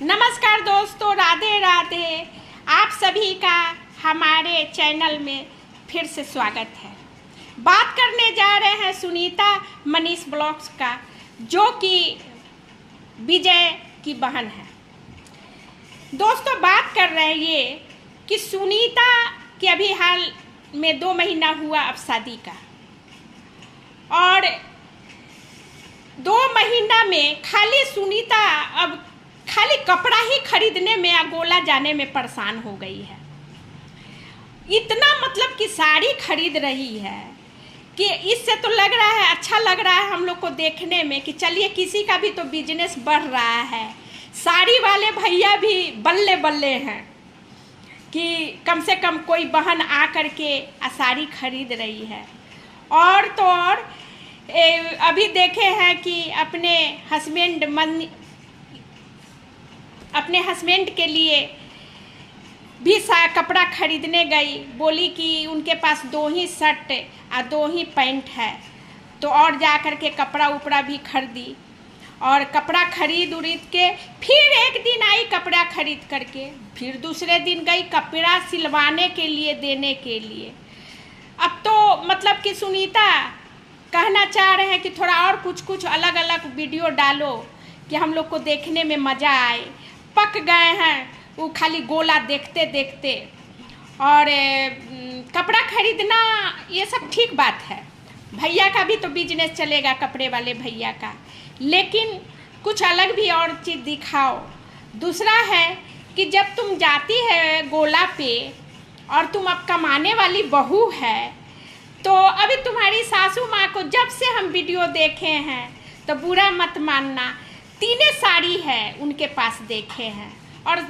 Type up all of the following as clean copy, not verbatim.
नमस्कार दोस्तों, राधे राधे। आप सभी का हमारे चैनल में फिर से स्वागत है। बात करने जा रहे हैं सुनीता मनीष ब्लॉग्स का, जो कि विजय की बहन है। दोस्तों, बात कर रहे हैं ये कि सुनीता के अभी हाल में 2 महीना हुआ अब शादी का, और 2 महीना में खाली सुनीता अब खाली कपड़ा ही खरीदने में अगोला जाने में परेशान हो गई है। इतना मतलब कि साड़ी खरीद रही है कि इससे तो लग रहा है, अच्छा लग रहा है हम लोग को देखने में कि चलिए किसी का भी तो बिजनेस बढ़ रहा है। साड़ी वाले भैया भी बल्ले बल्ले हैं कि कम से कम कोई बहन आ करके साड़ी खरीद रही है। और तो और अभी देखे हैं कि अपने हस्बैंड के लिए भी कपड़ा खरीदने गई। बोली कि उनके पास 2 ही शर्ट और 2 ही पैंट है, तो और जा कर के कपड़ा उपड़ा भी खरीदी। और कपड़ा खरीद उरीद के फिर एक दिन आई कपड़ा खरीद करके, फिर दूसरे दिन गई कपड़ा सिलवाने के लिए, देने के लिए। अब तो मतलब कि सुनीता कहना चाह रहे हैं कि थोड़ा और कुछ अलग अलग वीडियो डालो कि हम लोग को देखने में मज़ा आए। पक गए हैं वो खाली गोला देखते देखते। और कपड़ा खरीदना ये सब ठीक बात है, भैया का भी तो बिजनेस चलेगा, कपड़े वाले भैया का, लेकिन कुछ अलग भी और चीज़ दिखाओ। दूसरा है कि जब तुम जाती है गोला पे और तुम अब कमाने वाली बहू है, तो अभी तुम्हारी सासू माँ को जब से हम वीडियो देखे हैं, तो बुरा मत मानना, 3 साड़ी है उनके पास देखे हैं। और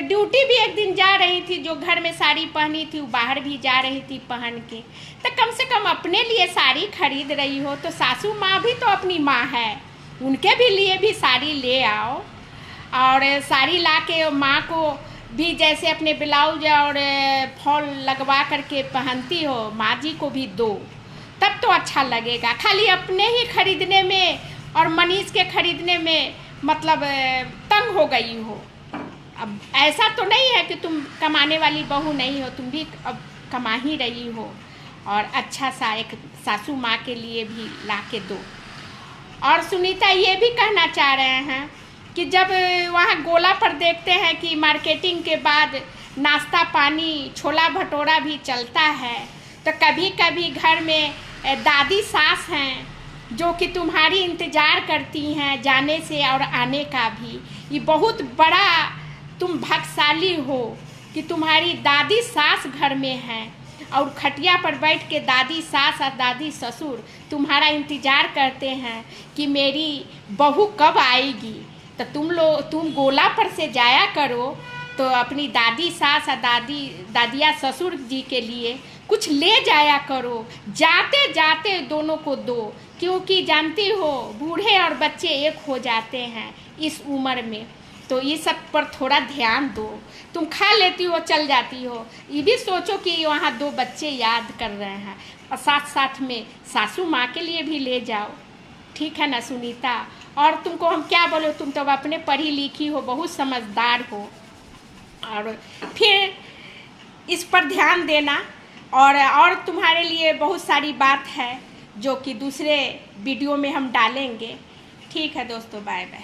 ड्यूटी भी एक दिन जा रही थी, जो घर में साड़ी पहनी थी वो बाहर भी जा रही थी पहन के। तो कम से कम अपने लिए साड़ी खरीद रही हो तो सासू माँ भी तो अपनी माँ है, उनके भी लिए भी साड़ी ले आओ। और साड़ी ला के माँ को भी जैसे अपने ब्लाउज और फॉल लगवा करके पहनती हो, माँ जी को भी दो, तब तो अच्छा लगेगा। खाली अपने ही खरीदने में और मनीष के खरीदने में मतलब तंग हो गई हो। अब ऐसा तो नहीं है कि तुम कमाने वाली बहू नहीं हो, तुम भी अब कमा ही रही हो, और अच्छा सा एक सासू माँ के लिए भी ला के दो। और सुनीता ये भी कहना चाह रहे हैं कि जब वहाँ गोला पर देखते हैं कि मार्केटिंग के बाद नाश्ता पानी छोला भटूरा भी चलता है, तो कभी कभी घर में दादी सास हैं जो कि तुम्हारी इंतज़ार करती हैं जाने से और आने का भी। ये बहुत बड़ा तुम भाग्यशाली हो कि तुम्हारी दादी सास घर में हैं, और खटिया पर बैठ के दादी सास और दादी ससुर तुम्हारा इंतज़ार करते हैं कि मेरी बहू कब आएगी। तो तुम गोला पर से जाया करो, तो अपनी दादी सास और दादिया ससुर जी के लिए कुछ ले जाया करो, जाते जाते दोनों को दो, क्योंकि जानती हो बूढ़े और बच्चे एक हो जाते हैं इस उम्र में। तो ये सब पर थोड़ा ध्यान दो। तुम खा लेती हो चल जाती हो, ये भी सोचो कि वहाँ 2 बच्चे याद कर रहे हैं, और साथ साथ में सासू माँ के लिए भी ले जाओ। ठीक है ना सुनीता? और तुमको हम क्या बोलो, तुम तो अपने पढ़ी लिखी हो, बहुत समझदार हो, और फिर इस पर ध्यान देना। और तुम्हारे लिए बहुत सारी बात है जो कि दूसरे वीडियो में हम डालेंगे। ठीक है दोस्तों, बाय बाय।